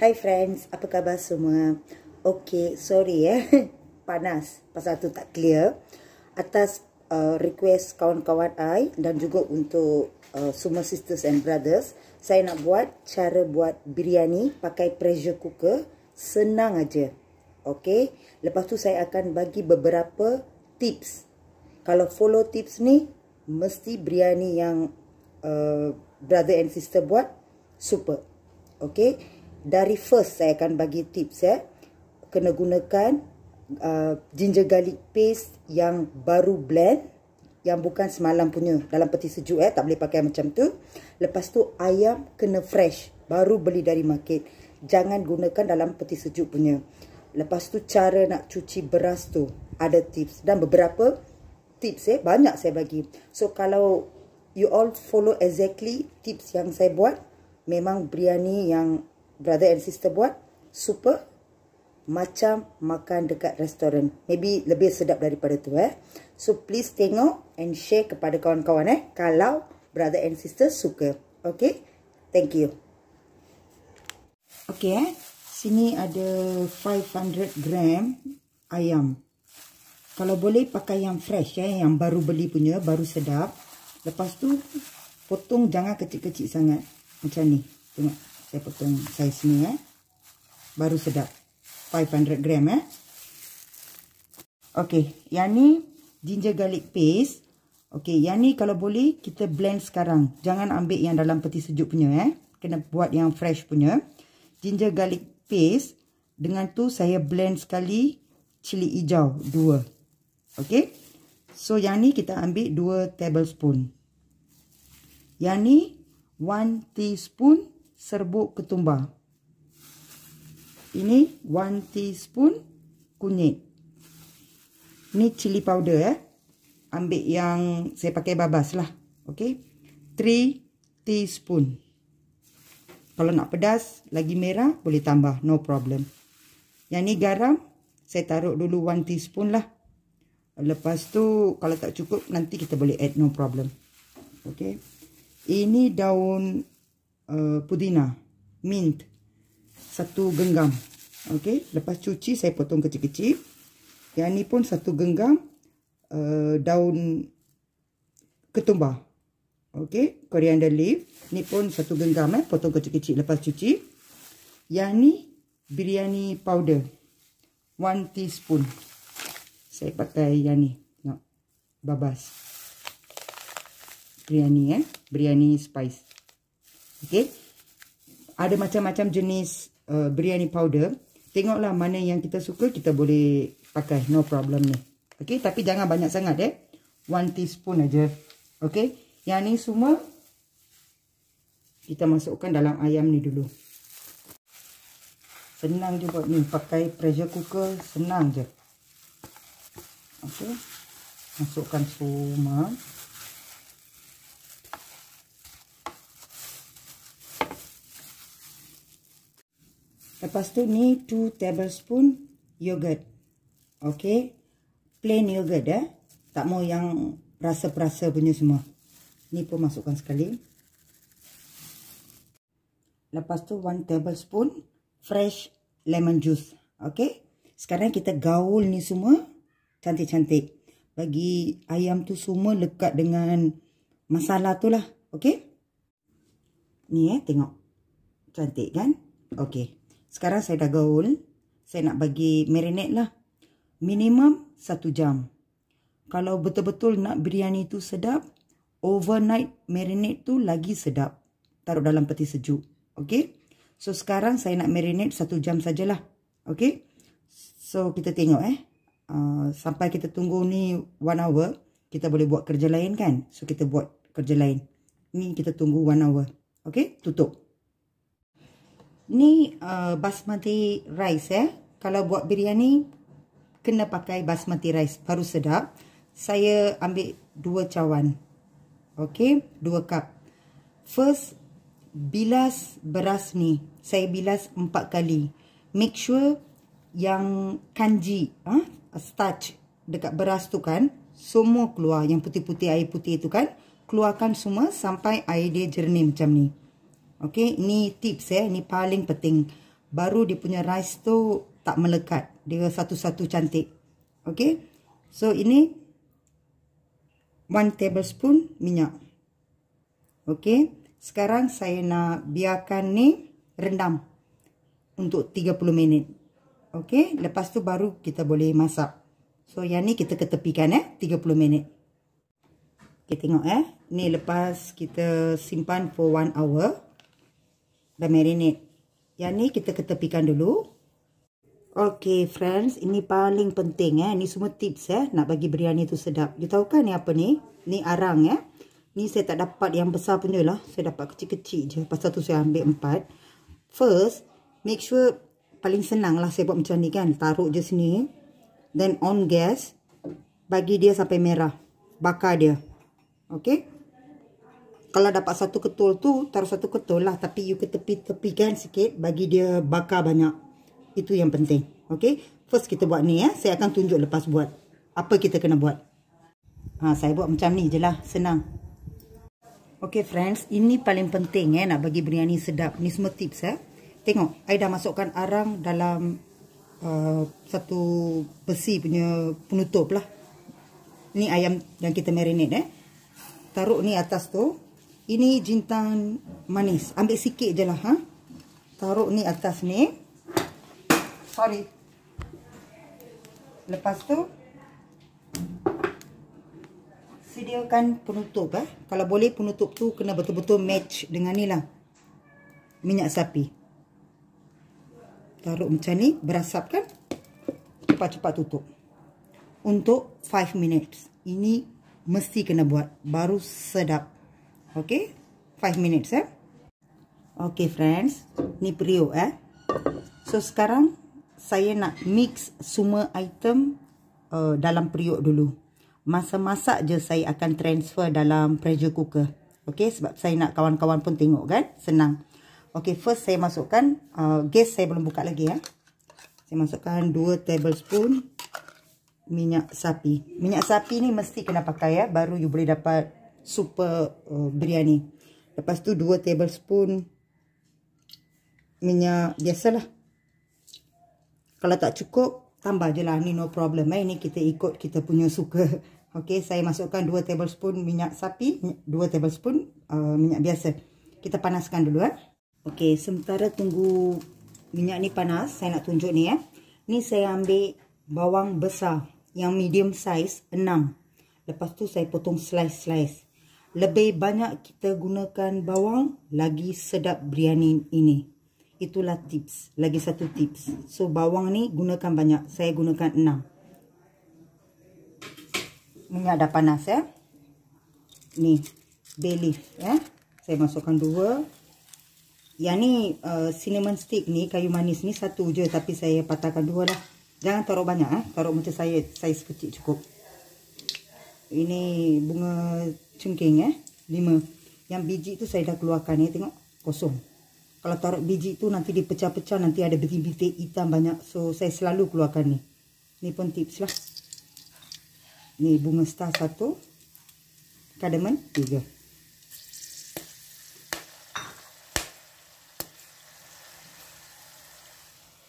Hai friends, apa khabar semua? Okay, sorry panas, pasal tu tak clear. Atas request kawan-kawan I dan juga untuk semua sisters and brothers, saya nak buat cara buat biryani pakai pressure cooker. Senang aja. Okay, lepas tu saya akan bagi beberapa tips. Kalau follow tips ni, mesti biryani yang brother and sister buat super. Okay, dari first saya akan bagi tips kena gunakan ginger garlic paste yang baru blend, yang bukan semalam punya dalam peti sejuk tak boleh pakai macam tu. Lepas tu ayam kena fresh, baru beli dari market. Jangan gunakan dalam peti sejuk punya. Lepas tu cara nak cuci beras tu ada tips dan beberapa tips banyak saya bagi. So kalau you all follow exactly tips yang saya buat, memang biryani yang brother and sister buat super, macam makan dekat restoran. Maybe lebih sedap daripada tu So please tengok and share kepada kawan-kawan kalau brother and sister suka. Okay, thank you. Okay sini ada 500 gram ayam. Kalau boleh pakai yang fresh yang baru beli punya, baru sedap. Lepas tu potong, jangan kecil-kecil sangat. Macam ni. Tengok, saya potong saiz ni baru sedap. 500 gram Okey, yang ni ginger garlic paste. Okey, yang ni kalau boleh kita blend sekarang. Jangan ambil yang dalam peti sejuk punya Kena buat yang fresh punya. Ginger garlic paste. Dengan tu saya blend sekali cili hijau 2. Okey. So yang ni kita ambil 2 tablespoon. Yang ni 1 teaspoon serbuk ketumbar. Ini 1 teaspoon kunyit. Ni cili powder Ambil yang saya pakai babas lah. Okey. 3 teaspoon. Kalau nak pedas lagi merah boleh tambah, no problem. Yang ni garam, saya taruh dulu 1 teaspoon lah. Lepas tu kalau tak cukup nanti kita boleh add, no problem. Okey. Ini daun pudina, mint, 1 genggam. Okey, lepas cuci saya potong kecil-kecil. Yang ni pun 1 genggam daun ketumbar. Okey, coriander leaf, ni pun 1 genggam potong kecil-kecil lepas cuci. Yang ni biryani powder 1 teaspoon. Saya pakai yang ni. Tengok, babas. Biryani biryani spice. Okey. Ada macam-macam jenis biryani powder. Tengoklah mana yang kita suka, kita boleh pakai, no problem ni. Okey, tapi jangan banyak sangat 1 teaspoon aja. Okey. Yang ni semua kita masukkan dalam ayam ni dulu. Senang je buat ni, pakai pressure cooker, senang je. Okey. Masukkan semua. Lepas tu ni 2 tablespoon yogurt. Okey. Plain yogurt tak mau yang rasa-perasa punya semua. Ni pun masukkan sekali. Lepas tu 1 tablespoon fresh lemon juice. Okey. Sekarang kita gaul ni semua cantik-cantik. Bagi ayam tu semua lekat dengan masala tu lah. Okey. Ni tengok. Cantik kan? Okey. Sekarang saya dah gaul. Saya nak bagi marinate lah. Minimum 1 jam. Kalau betul-betul nak biryani tu sedap, overnight marinate tu lagi sedap. Taruh dalam peti sejuk. Okey. So sekarang saya nak marinate 1 jam sajalah. Okey. So kita tengok sampai kita tunggu ni 1 hour, kita boleh buat kerja lain kan. So kita buat kerja lain. Ni kita tunggu 1 hour. Okey, tutup. Ni basmati rice Kalau buat biryani kena pakai basmati rice baru sedap. Saya ambil 2 cawan. Okey, 2 cup. First bilas beras ni. Saya bilas 4 kali. Make sure yang kanji, starch dekat beras tu kan, semua keluar. Yang putih-putih, air putih tu kan, keluarkan semua sampai air dia jernih macam ni. Okey, ini tips ini paling penting. baru dia punya rice tu tak melekat. Dia satu-satu cantik. Okay. So ini 1 tablespoon minyak. Okay. Sekarang saya nak biarkan ni rendam untuk 30 minit. Okay. Lepas tu baru kita boleh masak. So yang ni kita ketepikan 30 minit. Okay, tengok ni lepas kita simpan for 1 hour. Dah marinate. Yang ni kita ketepikan dulu. Okay friends, ini paling penting Ni semua tips nak bagi biryani tu sedap. You tahu kan ni apa ni? Ni arang Ni saya tak dapat yang besar punya lah. Saya dapat kecil-kecil je. Pasal tu saya ambil 4. First, make sure paling senang lah saya buat macam ni kan. Taruh je sini. Then on gas. Bagi dia sampai merah. Bakar dia. Okay. Kalau dapat satu ketul tu, taruh satu ketul lah. Tapi you tepi-tepikan sikit. Bagi dia bakar banyak. Itu yang penting. Okay. First kita buat ni Saya akan tunjuk lepas buat. Apa kita kena buat. Saya buat macam ni je lah. Senang. Okay friends. Ini paling penting nak bagi biryani sedap. Ni semua tips Tengok. I dah masukkan arang dalam satu besi punya penutup lah. Ni ayam yang kita marinate Taruh ni atas tu. Ini jintan manis. Ambil sikit je lah. Taruh ni atas ni. Sorry. Lepas tu. Sediakan penutup. Kalau boleh penutup tu kena betul-betul match dengan ni lah. Minyak sapi. Taruh macam ni. Berasap kan. Cepat-cepat tutup. Untuk 5 minutes. Ini mesti kena buat. Baru sedap. Okay. 5 minutes Okay friends. Ni periuk So sekarang. Saya nak mix semua item. Dalam periuk dulu. Masa masak je saya akan transfer dalam pressure cooker. Okay. Sebab saya nak kawan-kawan pun tengok kan. Senang. Okay. First saya masukkan. Gas saya belum buka lagi Saya masukkan 2 tablespoon. Minyak sapi. Minyak sapi ni mesti kena pakai baru you boleh dapat super biryani. Lepas tu 2 tablespoon minyak biasalah. Kalau tak cukup tambah je lah. Ni no problem Ini kita ikut kita punya suka. Okay, saya masukkan 2 tablespoon minyak sapi, 2 tablespoon minyak biasa. Kita panaskan dulu Okay, sementara tunggu minyak ni panas, saya nak tunjuk ni Ni saya ambil bawang besar yang medium size 6. Lepas tu saya potong slice-slice. Lebih banyak kita gunakan bawang, lagi sedap biryani ini. Itulah tips. Lagi satu tips. So bawang ni gunakan banyak. Saya gunakan 6. Minyak dah panas Ni bay leaf Saya masukkan 2. Yang ni cinnamon stick ni, kayu manis ni satu je, tapi saya patahkan 2 lah. Jangan taruh banyak taruh macam saya, saiz kecil cukup. Ini bunga cengkeng 5. Yang biji tu saya dah keluarkan tengok kosong. Kalau taruh biji tu nanti dia pecah-pecah, nanti ada bintik-bintik hitam banyak. So saya selalu keluarkan ni. Ni pun tips lah. Ni bunga star 1. Cardamom 3.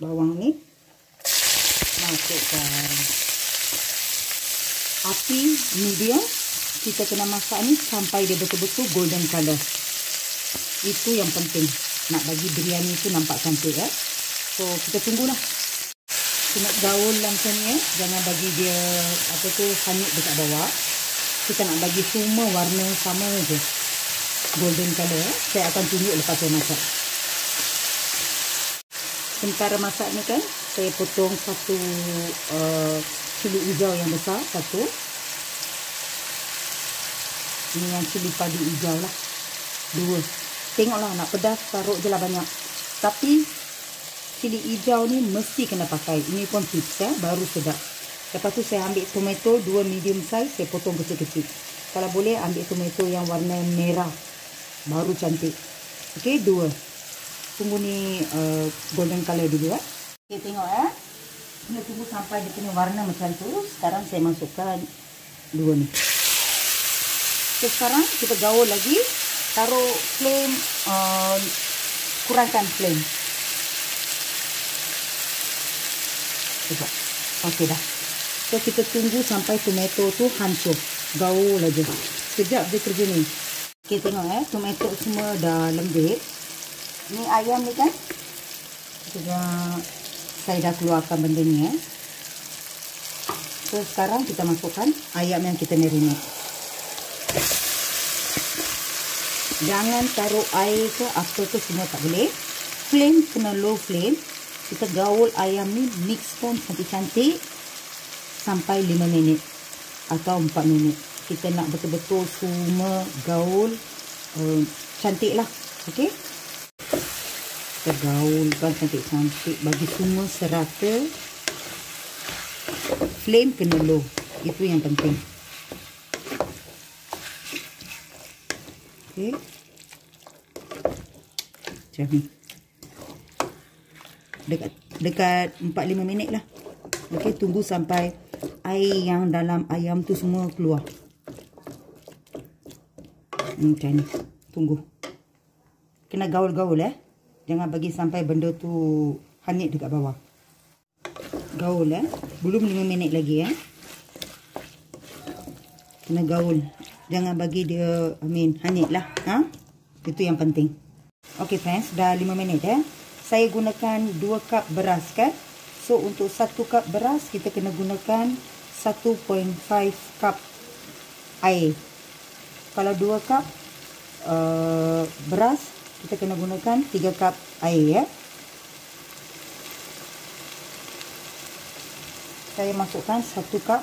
Bawang ni masukkan. Api medium. Kita kena masak ni sampai dia betul-betul golden color. Itu yang penting. Nak bagi biryani tu nampak cantik So kita tunggulah. Kita nak gaul lah macam ni Jangan bagi dia apa tu hanyut dekat bawah. Kita nak bagi semua warna sama je. Golden color Saya akan tunjuk lepas saya masak. Sementara masak ni kan, saya potong satu cili hijau yang besar, satu. Ini yang cili padi hijau lah, 2. Tengoklah nak pedas, taruh je lah banyak. Tapi cili hijau ni mesti kena pakai. Ini pun tips baru sedap. Lepas tu saya ambil tomato 2 medium size, saya potong kecil-kecil. Kalau boleh ambil tomato yang warna merah, baru cantik. Okey, 2. Tunggu ni golden color dulu Okay, tengok Kena tunggu sampai dia punya warna macam tu. Sekarang saya masukkan 2 ni. So sekarang kita gaul lagi. Taruh flame, kurangkan flame. Sekejap. Okey dah. So kita tunggu sampai tomato tu hancur. Gaul aja. Sekejap dia kerja ni. Okey tengok tomato semua dah lembik. Ni ayam ni kan. Sekejap. Saya dah keluarkan benda ni So sekarang kita masukkan ayam yang kita marinate. Jangan taruh air ke apa ke semua tak boleh. Flame kena low flame. Kita gaul ayam ni, mixkan cantik-cantik sampai 5 minit atau 4 minit. Kita nak betul-betul semua gaul cantik lah. Okey. Kita gaulkan cantik-cantik bagi semua serata. Flame kena low. Itu yang penting. Okey. Macam ni. Dekat 4-5 minit lah. Okey, tunggu sampai air yang dalam ayam tu semua keluar. Macam ni. Tunggu. Kena gaul-gaul Jangan bagi sampai benda tu hanyut dekat bawah. Gaul Belum 5 minit lagi Kena gaul. Jangan bagi dia hanyut lah. Itu yang penting. Okey friends, dah 5 minit Saya gunakan 2 cup beras kan. So untuk 1 cup beras kita kena gunakan 1.5 cup air. Kalau 2 cup beras kita kena gunakan 3 cup air Saya masukkan 1 cup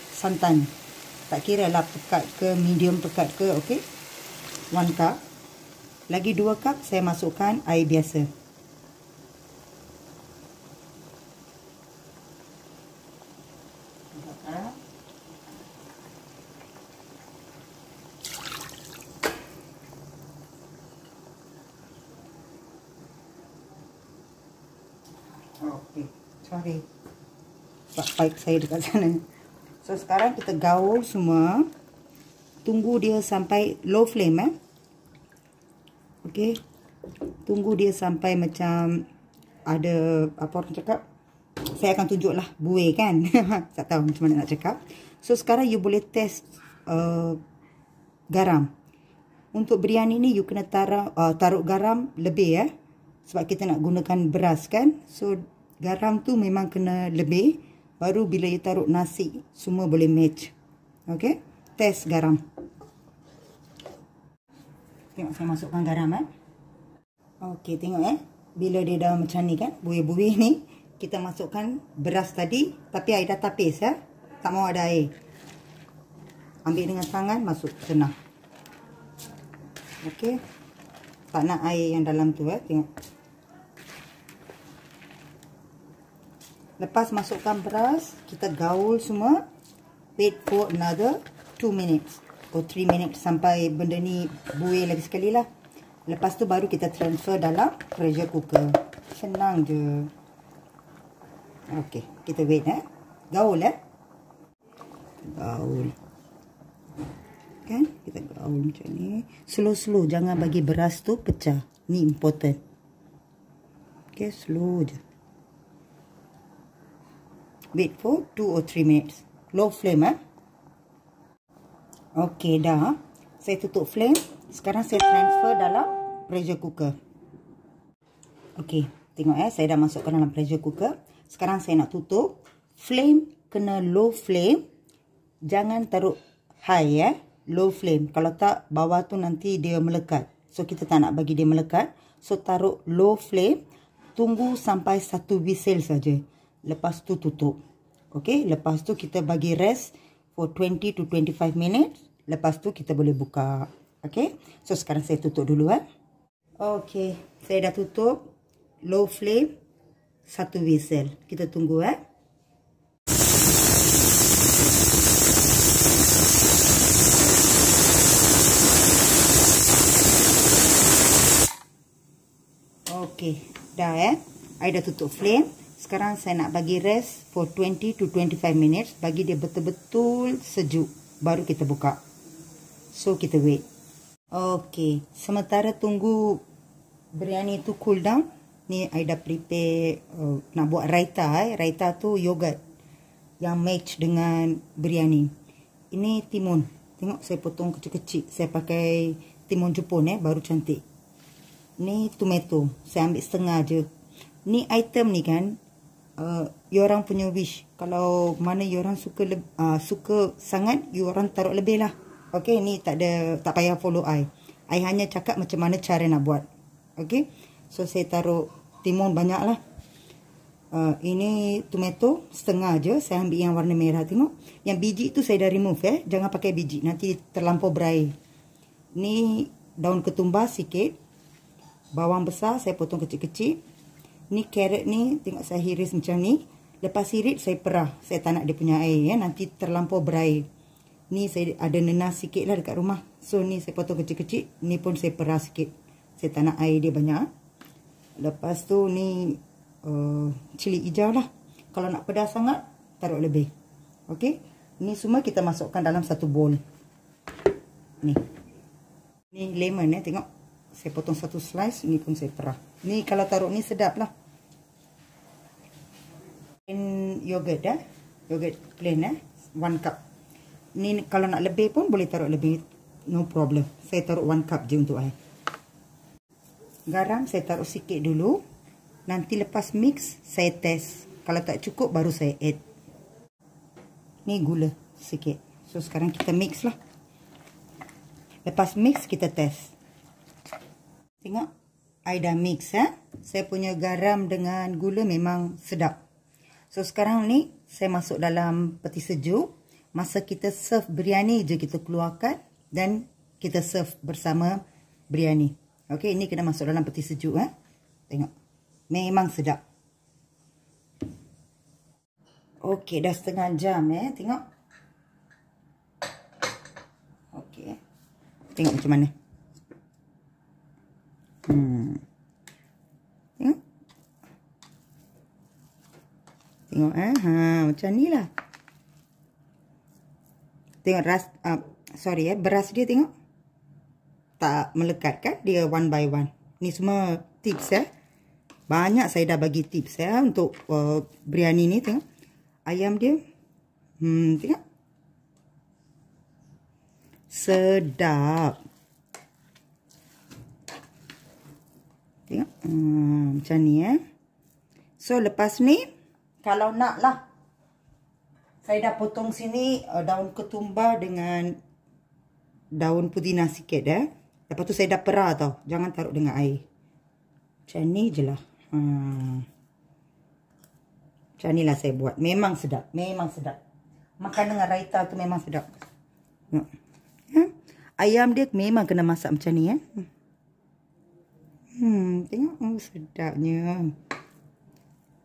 santan. Tak kira lah pekat ke, medium pekat ke, okey. 1 cup. Lagi 2 cup saya masukkan air biasa. Okey, sorry. Pipe saya dekat sana. So sekarang kita gaul semua. Tunggu dia sampai low flame Okey. Tunggu dia sampai macam ada apa orang cakap. Saya akan tunjuklah buih kan. Tak tahu macam mana nak cakap. So sekarang you boleh test garam. Untuk biryani ni you kena taruh garam lebih sebab kita nak gunakan beras kan. So garam tu memang kena lebih. Baru bila you taruh nasi semua boleh match. Okey. Test garam. Tengok saya masukkan garam Okey, tengok bila dia dah macam ni kan, buih-buih ni, kita masukkan beras tadi, tapi air dah tapis tak mau ada air. Ambil dengan tangan, masuk senang. Okey. Tak nak air yang dalam tu tengok. Lepas masukkan beras, kita gaul semua. Wait for another 2 minutes or 3 minutes sampai benda ni buih lagi sekali lah. Lepas tu baru kita transfer dalam pressure cooker. Senang je. Okey, kita wait gaul gaul. Kan? Kita gaul macam ni. Slow-slow, jangan bagi beras tu pecah. Ni important. Okey, slow je. Wait for 2 or 3 minutes. Low flame Okey dah. Saya tutup flame. Sekarang saya transfer dalam pressure cooker. Okey, tengok saya dah masukkan dalam pressure cooker. Sekarang saya nak tutup. Flame kena low flame. Jangan taruh high Low flame. Kalau tak bawah tu nanti dia melekat. So kita tak nak bagi dia melekat. So taruh low flame. Tunggu sampai 1 whistle saja. Lepas tu tutup. Okey, lepas tu kita bagi rest for 20 to 25 minutes. Lepas tu kita boleh buka. Okey. So sekarang saya tutup dulu Okey, saya dah tutup. Low flame. 1 whistle. Kita tunggu Okey, dah I dah tutup flame. Sekarang saya nak bagi rest for 20 to 25 minutes. Bagi dia betul-betul sejuk. Baru kita buka. So, kita wait. Okey. Sementara tunggu biryani tu cool down. Ni I dah prepare nak buat raita. Raita tu yogurt yang match dengan biryani. Ini timun. Tengok saya potong kecil-kecil. Saya pakai timun Jepun baru cantik. Ni tomato. Saya ambil setengah je. Ni item ni kan you orang punya wish. Kalau mana you orang suka sangat, you orang taruh lebih lah. Okay, ni tak payah follow I. I hanya cakap macam mana cara nak buat. Okay, so saya taruh timun banyak lah. Ini tomato setengah je. Saya ambil yang warna merah. Tengok, yang biji tu saya dah remove jangan pakai biji, nanti terlampau berai. Ni daun ketumbar sikit. Bawang besar saya potong kecil-kecil. Ni carrot ni tengok saya hiris macam ni. Lepas irit saya perah. Saya tak nak dia punya air nanti terlampau berai. Ni saya ada nenas sikit lah dekat rumah. So ni saya potong kecil-kecil. Ni pun saya perah sikit. Saya tak nak air dia banyak. Lepas tu ni cili hijau lah. Kalau nak pedas sangat, taruh lebih. Okey. Ni semua kita masukkan dalam satu bowl. Ni lemon tengok. Saya potong satu slice. Ni pun saya perah. Ni kalau taruh ni sedap lah. Yogurt Yogurt plain 1 cup. Ni kalau nak lebih pun boleh taruh lebih. No problem. Saya taruh 1 cup je untuk air. Garam saya taruh sikit dulu. Nanti lepas mix saya test. Kalau tak cukup baru saya add. Ni gula sikit. So sekarang kita mix lah. Lepas mix kita test. Tengok, I dah mix Saya punya garam dengan gula memang sedap. So sekarang ni saya masuk dalam peti sejuk. Masa kita serve biryani je kita keluarkan dan kita serve bersama biryani. Okey, ini kena masuk dalam peti sejuk Tengok. Memang sedap. Okey, dah setengah jam tengok. Okey. Tengok macam mana. Tengok. Tengok macam ni lah. Tengok beras dia tengok. Tak melekat kan? Dia one by one. Ni semua tips Banyak saya dah bagi tips untuk biryani ni. Tengok. Ayam dia. Tengok. Sedap. Tengok. Macam ni So lepas ni, kalau nak lah, saya dah potong sini daun ketumbar dengan daun pudina sikit Lepas tu saya dah perah tau. Jangan taruh dengan air. Macam ni je lah. Macam ni lah saya buat. Memang sedap. Memang sedap. Makan dengan raita tu memang sedap. Ayam dia memang kena masak macam ni Tengok sedapnya.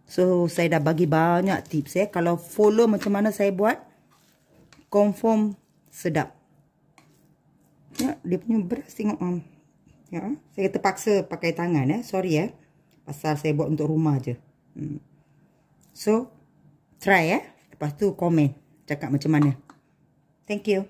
So saya dah bagi banyak tips Kalau follow macam mana saya buat, confirm sedap. Dia punya beras tengok saya terpaksa pakai tangan sorry pasal saya buat untuk rumah je. So try lepas tu komen cakap macam mana. Thank you.